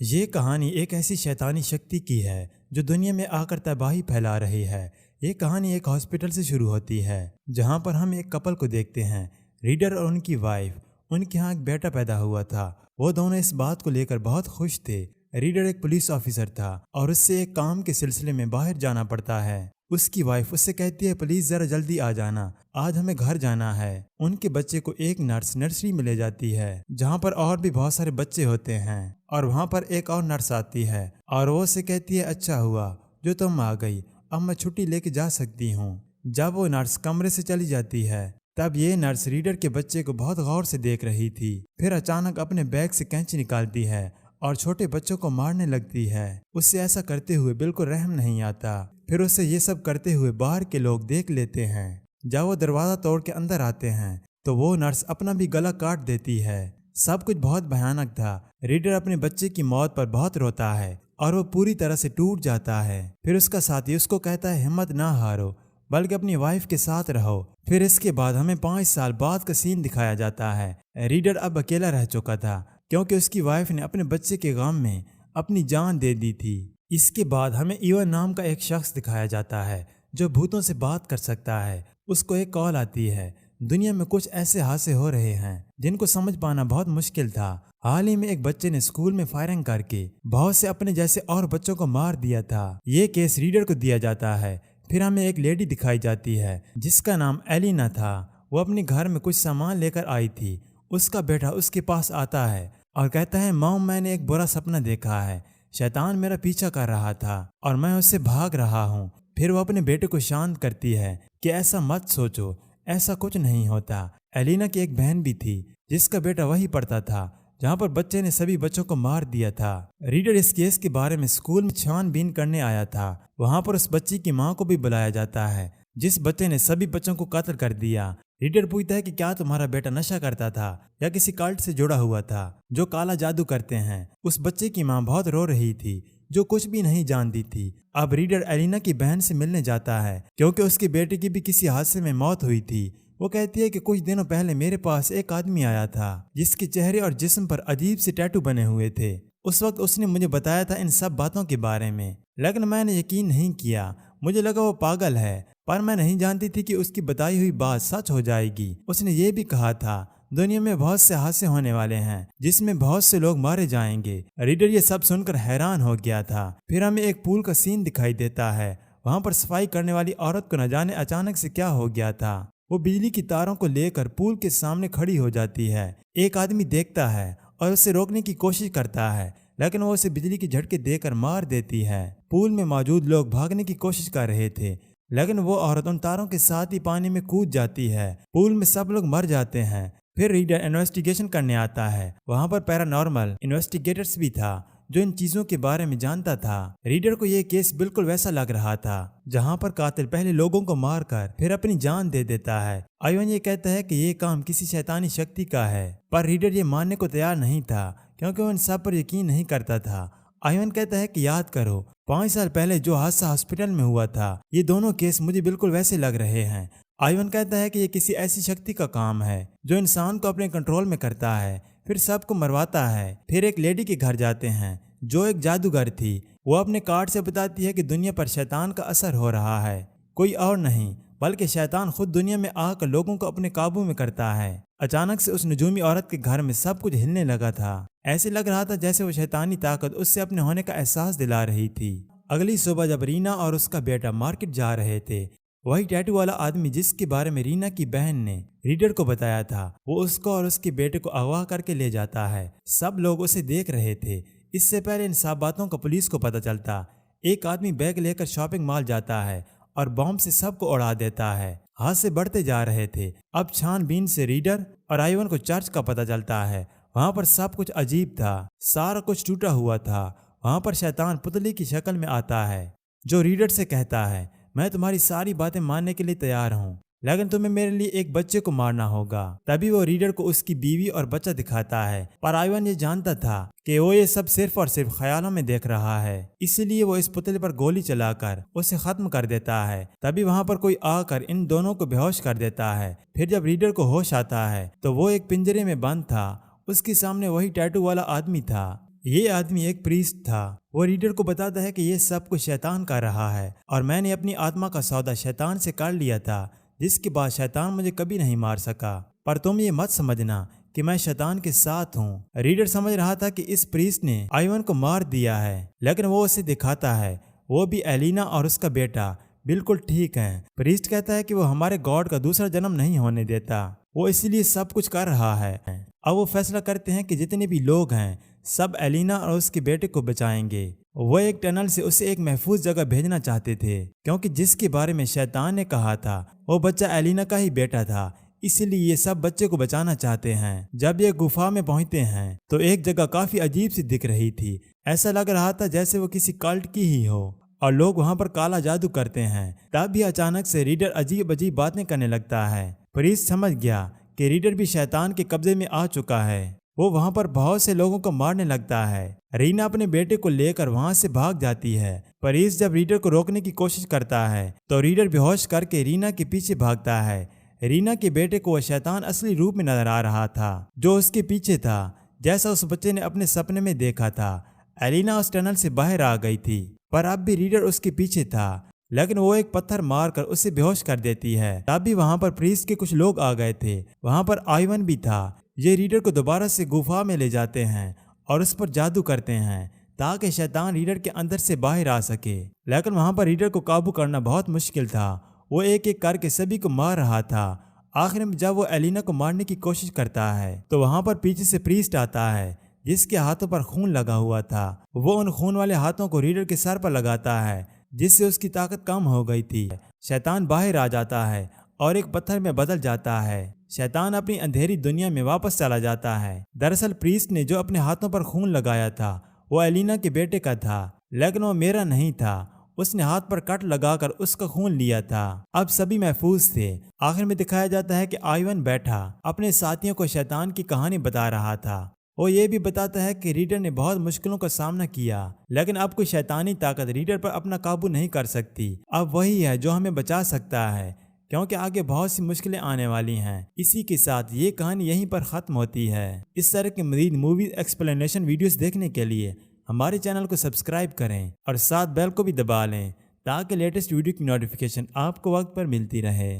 یہ کہانی ایک ایسی شیطانی شکتی کی ہے جو دنیا میں آ کر تباہی پھیلا رہی ہے۔ یہ کہانی ایک ہاسپٹل سے شروع ہوتی ہے جہاں پر ہم ایک کپل کو دیکھتے ہیں، ریڈر اور ان کی وائف۔ ان کے ہاں ایک بیٹا پیدا ہوا تھا۔ وہ دونوں اس بات کو لے کر بہت خوش تھے۔ ریڈر ایک پولیس آفیسر تھا اور اس سے ایک کام کے سلسلے میں باہر جانا پڑتا ہے۔ اس کی وائف اس سے کہتی ہے پلیز ذرا جلدی آ جانا، آج ہمیں گھر جانا ہے۔ ان کے بچے کو ایک نرس نرسری میں لے جاتی ہے جہاں پر اور بھی بہت سارے بچے ہوتے ہیں، اور وہاں پر ایک اور نرس آتی ہے اور وہ اسے کہتی ہے اچھا ہوا جو تم آ گئی، اب میں چھٹی لے کے جا سکتی ہوں۔ جب وہ نرس کمرے سے چلی جاتی ہے تب یہ نرس ریڈر کے بچے کو بہت غور سے دیکھ رہی تھی، پھر اچانک اپنے بیگ سے کینچی نکالتی ہے اور چھوٹے بچوں کو مارنے لگتی ہے۔ اس سے ایسا کرتے ہوئے بالکل رحم نہیں آتا۔ پھر اسے یہ سب کرتے ہوئے باہر کے لوگ دیکھ لیتے ہیں۔ جب وہ دروازہ توڑ کے اندر آتے ہیں تو وہ نرس اپنا بھی گلا کاٹ دیتی ہے۔ سب کچھ بہت بھیانک تھا۔ ریڈر اپنے بچے کی موت پر بہت روتا ہے اور وہ پوری طرح سے ٹوٹ جاتا ہے۔ پھر اس کا ساتھی اس کو کہتا ہے ہمت نہ ہارو بلکہ اپنی وائف کے ساتھ رہو۔ پھر اس کے بعد ہمیں 5 سال بعد کا سین دکھایا جاتا ہے۔ ریڈر اب اکیلا رہ چکا تھا کیونکہ اس کی وائف نے اپنے بچے کے غم میں اپنی جان دے دی تھی۔ اس کے بعد ہمیں ایون نام کا ایک شخص دکھایا جاتا ہے جو بھوتوں سے بات کر سکتا ہے۔ اس کو ایک کال آتی ہے، دنیا میں کچھ ایسے حادثے ہو رہے ہیں جن کو سمجھ پانا بہت مشکل تھا۔ حال ہی میں ایک بچے نے اسکول میں فائرنگ کر کے بہت سے اپنے جیسے اور بچوں کو مار دیا تھا۔ یہ کیس ریڈر کو دیا جاتا ہے۔ پھر ہمیں ایک لیڈی دکھائی جاتی ہے جس کا نام ایلینا تھا۔ وہ اپنے گھر میں کچھ سامان لے کر آئی تھی۔ اس کا بیٹا اس کے پاس آتا ہے اور کہتا ہے مام میں نے ایک برا سپنا دیکھا ہے، شیطان میرا پیچھا کر رہا تھا اور میں اس سے بھاگ رہا ہوں۔ پھر وہ اپنے بیٹے کو شانت کرتی ہے کہ ایسا مت سوچو، ایسا کچھ نہیں ہوتا۔ ایلینا کی ایک بہن بھی تھی جس کا بیٹا وہی پڑھتا تھا جہاں پر بچے نے سبھی بچوں کو مار دیا تھا۔ ریڈر اس کیس کے بارے میں اسکول میں چھان بین کرنے آیا تھا۔ وہاں پر اس بچی کی ماں کو بھی بلایا جاتا ہے جس بچے نے سبھی بچوں کو قتل کر دیا۔ ریڈر پوچھتا ہے کہ کیا تمہارا بیٹا نشہ کرتا تھا یا کسی کلٹ سے جڑا ہوا تھا جو کالا جادو کرتے ہیں؟ اس بچے کی ماں بہت رو رہی تھی جو کچھ بھی نہیں جانتی تھی۔ اب ریڈر ایلینا کی بہن سے ملنے جاتا ہے کیونکہ اس کے بیٹے کی بھی کسی حادثے میں موت ہوئی تھی۔ وہ کہتی ہے کہ کچھ دنوں پہلے میرے پاس ایک آدمی آیا تھا جس کے چہرے اور جسم پر عجیب سے ٹیٹو بنے ہوئے تھے۔ اس وقت اس نے مجھے بتایا تھا ان سب باتوں کے بارے میں، لیکن میں نے یقین نہیں کیا۔ مجھے لگا وہ پاگل ہے، پر میں نہیں جانتی تھی کہ اس کی بتائی ہوئی بات سچ ہو جائے گی۔ اس نے یہ بھی کہا تھا دنیا میں بہت سے حادثے ہونے والے ہیں جس میں بہت سے لوگ مارے جائیں گے۔ ریڈر یہ سب سن کر حیران ہو گیا تھا۔ پھر ہمیں ایک پول کا سین دکھائی دیتا ہے۔ وہاں پر صفائی کرنے والی عورت کو نہ جانے اچانک سے کیا ہو گیا تھا۔ وہ بجلی کی تاروں کو لے کر پول کے سامنے کھڑی ہو جاتی ہے۔ ایک آدمی دیکھتا ہے اور اسے روکنے کی کوشش کرتا ہے لیکن وہ اسے بجلی کے جھٹکے دے کر مار دیتی ہے۔ پول میں موجود لوگ بھاگنے کی کوشش کر رہے تھے لیکن وہ عورت ان تاروں کے ساتھ ہی پانی میں کود جاتی ہے۔ پول میں سب لوگ مر جاتے ہیں۔ پھر ریڈر انویسٹیگیشن کرنے آتا ہے۔ وہاں پر پیرانارمل انویسٹیگیٹرز بھی تھا جو ان چیزوں کے بارے میں جانتا تھا۔ ریڈر کو یہ کیس بالکل ویسا لگ رہا تھا جہاں پر قاتل پہلے لوگوں کو مار کر پھر اپنی جان دے دیتا ہے۔ ایون یہ کہتا ہے کہ یہ کام کسی شیطانی شکتی کا ہے، پر ریڈر یہ ماننے کو تیار نہیں تھا کیونکہ وہ ان سب پر یقین نہیں کرتا تھا۔ ایون کہتا ہے کہ یاد کرو 5 سال پہلے جو حادثہ ہاسپٹل میں ہوا تھا، یہ دونوں کیس مجھے بالکل ویسے لگ رہے ہیں۔ ایون کہتا ہے کہ یہ کسی ایسی شکتی کا کام ہے جو انسان کو اپنے کنٹرول میں کرتا ہے پھر سب کو مرواتا ہے۔ پھر ایک لیڈی کے گھر جاتے ہیں جو ایک جادوگر تھی۔ وہ اپنے کارڈ سے بتاتی ہے کہ دنیا پر شیطان کا اثر ہو رہا ہے، کوئی اور نہیں بلکہ شیطان خود دنیا میں آ کر لوگوں کو اپنے قابو میں کرتا ہے۔ اچانک سے اس نجومی عورت کے گھر میں سب کچھ ہلنے لگا تھا۔ ایسے لگ رہا تھا جیسے وہ شیطانی طاقت اس سے اپنے ہونے کا احساس دلا رہی تھی۔ اگلی صبح جب رینا اور اس کا بیٹا مارکیٹ جا رہے تھے، وہی ٹیٹو والا آدمی جس کے بارے میں رینا کی بہن نے ریڈر کو بتایا تھا، وہ اس کو اور اس کے بیٹے کو اغوا کر کے لے جاتا ہے۔ سب لوگ اسے دیکھ رہے تھے۔ اس سے پہلے ان سب باتوں کا پولیس کو پتہ چلتا، ایک آدمی بیگ لے کر شاپنگ مال جاتا ہے اور بم سے سب کو اڑا دیتا ہے۔ حادثے بڑھتے جا رہے تھے۔ اب چھان بین سے ریڈر اور ایون کو چرچ کا پتہ چلتا ہے۔ وہاں پر سب کچھ عجیب تھا، سارا کچھ ٹوٹا ہوا تھا۔ وہاں پر شیطان پتلی کی شکل میں آتا ہے جو ریڈر سے کہتا ہے میں تمہاری ساری باتیں ماننے کے لیے تیار ہوں لیکن تمہیں میرے لیے ایک بچے کو مارنا ہوگا۔ تبھی وہ ریڈر کو اس کی بیوی اور بچہ دکھاتا ہے، پر ایون یہ جانتا تھا کہ وہ یہ سب صرف اور صرف خیالوں میں دیکھ رہا ہے، اس لیے وہ اس پتلے پر گولی چلا کر اسے ختم کر دیتا ہے۔ تبھی وہاں پر کوئی آ کر ان دونوں کو بے ہوش کر دیتا ہے۔ پھر جب ریڈر کو ہوش آتا ہے تو وہ ایک پنجرے میں بند تھا۔ اس کے سامنے وہی ٹیٹو والا آدمی تھا یہ آدمی ایک پریسٹ تھا۔ وہ ریڈر کو بتاتا ہے کہ یہ سب کچھ شیطان کا رہا ہے اور میں نے اپنی آتما کا سودا شیطان سے کر لیا تھا، جس کے بعد شیطان مجھے کبھی نہیں مار سکا۔ پر تم یہ مت سمجھنا کہ میں شیطان کے ساتھ ہوں۔ ریڈر سمجھ رہا تھا کہ اس پریسٹ نے آئیون کو مار دیا ہے، لیکن وہ اسے دکھاتا ہے وہ بھی ایلینا اور اس کا بیٹا بالکل ٹھیک ہیں۔ پریسٹ کہتا ہے کہ وہ ہمارے گاڈ کا دوسرا جنم نہیں ہونے دیتا، وہ اسی لیے سب کچھ کر رہا ہے۔ اب وہ فیصلہ کرتے ہیں کہ جتنے بھی لوگ ہیں سب ایلینا اور اس کے بیٹے کو بچائیں گے۔ وہ ایک ٹنل سے اسے ایک محفوظ جگہ بھیجنا چاہتے تھے، کیونکہ جس کے بارے میں شیطان نے کہا تھا وہ بچہ ایلینا کا ہی بیٹا تھا، اسی لیے یہ سب بچے کو بچانا چاہتے ہیں۔ جب یہ گفا میں پہنچتے ہیں تو ایک جگہ کافی عجیب سی دکھ رہی تھی، ایسا لگ رہا تھا جیسے وہ کسی کلٹ کی ہی ہو اور لوگ وہاں پر کالا جادو کرتے ہیں۔ تب بھی اچانک سے ریڈر عجیب باتیں کرنے لگتا ہے۔ پریسٹ سمجھ گیا کہ ریڈر بھی شیطان کے قبضے میں آ چکا ہے۔ وہ وہاں پر بہت سے لوگوں کو مارنے لگتا ہے۔ رینا اپنے بیٹے کو لے کر وہاں سے بھاگ جاتی ہے۔ پریسٹ جب ریڈر کو روکنے کی کوشش کرتا ہے تو ریڈر بے ہوش کر کے رینا کے پیچھے بھاگتا ہے۔ رینا کے بیٹے کو وہ شیطان اصلی روپ میں نظر آ رہا تھا جو اس کے پیچھے تھا، جیسا اس بچے نے اپنے سپنے میں دیکھا تھا۔ ایلینا اس ٹنل سے باہر آ گئی تھی، پر اب بھی ریڈر اس کے پیچھے تھا، لیکن وہ ایک پتھر مار کر اسے بے ہوش کر دیتی ہے۔ تب بھی وہاں پر پریسٹ کے کچھ لوگ آ گئے تھے، وہاں پر آئیون بھی تھا۔ یہ ریڈر کو دوبارہ سے گفا میں لے جاتے ہیں اور اس پر جادو کرتے ہیں تاکہ شیطان ریڈر کے اندر سے باہر آ سکے، لیکن وہاں پر ریڈر کو قابو کرنا بہت مشکل تھا۔ وہ ایک ایک کر کے سبھی کو مار رہا تھا۔ آخر میں جب وہ ایلینا کو مارنے کی کوشش کرتا ہے تو وہاں پر پیچھے سے پریسٹ آتا ہے جس کے ہاتھوں پر خون لگا ہوا تھا۔ وہ ان خون والے ہاتھوں کو ریڈر کے سر پر لگاتا ہے جس سے اس کی طاقت کم ہو گئی تھی۔ شیطان باہر آ جاتا ہے اور ایک پتھر میں بدل جاتا ہے۔ شیطان اپنی اندھیری دنیا میں واپس چلا جاتا ہے۔ دراصل پریسٹ نے جو اپنے ہاتھوں پر خون لگایا تھا وہ ایلینا کے بیٹے کا تھا، لیکن وہ میرا نہیں تھا۔ اس نے ہاتھ پر کٹ لگا کر اس کا خون لیا تھا۔ اب سبھی محفوظ تھے۔ آخر میں دکھایا جاتا ہے کہ آئیون بیٹھا اپنے ساتھیوں کو شیطان کی کہانی بتا رہا تھا۔ وہ یہ بھی بتاتا ہے کہ ریڈر نے بہت مشکلوں کا سامنا کیا، لیکن اب کوئی شیطانی طاقت ریڈر پر اپنا قابو نہیں کر سکتی۔ اب وہی ہے جو ہمیں بچا سکتا ہے، کیونکہ آگے بہت سی مشکلیں آنے والی ہیں۔ اسی کے ساتھ یہ کہانی یہیں پر ختم ہوتی ہے۔ اس طرح کے مزید موویز ایکسپلینیشن ویڈیوز دیکھنے کے لیے ہمارے چینل کو سبسکرائب کریں اور ساتھ بیل کو بھی دبا لیں تاکہ لیٹسٹ ویڈیو کی نوٹیفیکیشن آپ کو وقت پر ملتی رہے۔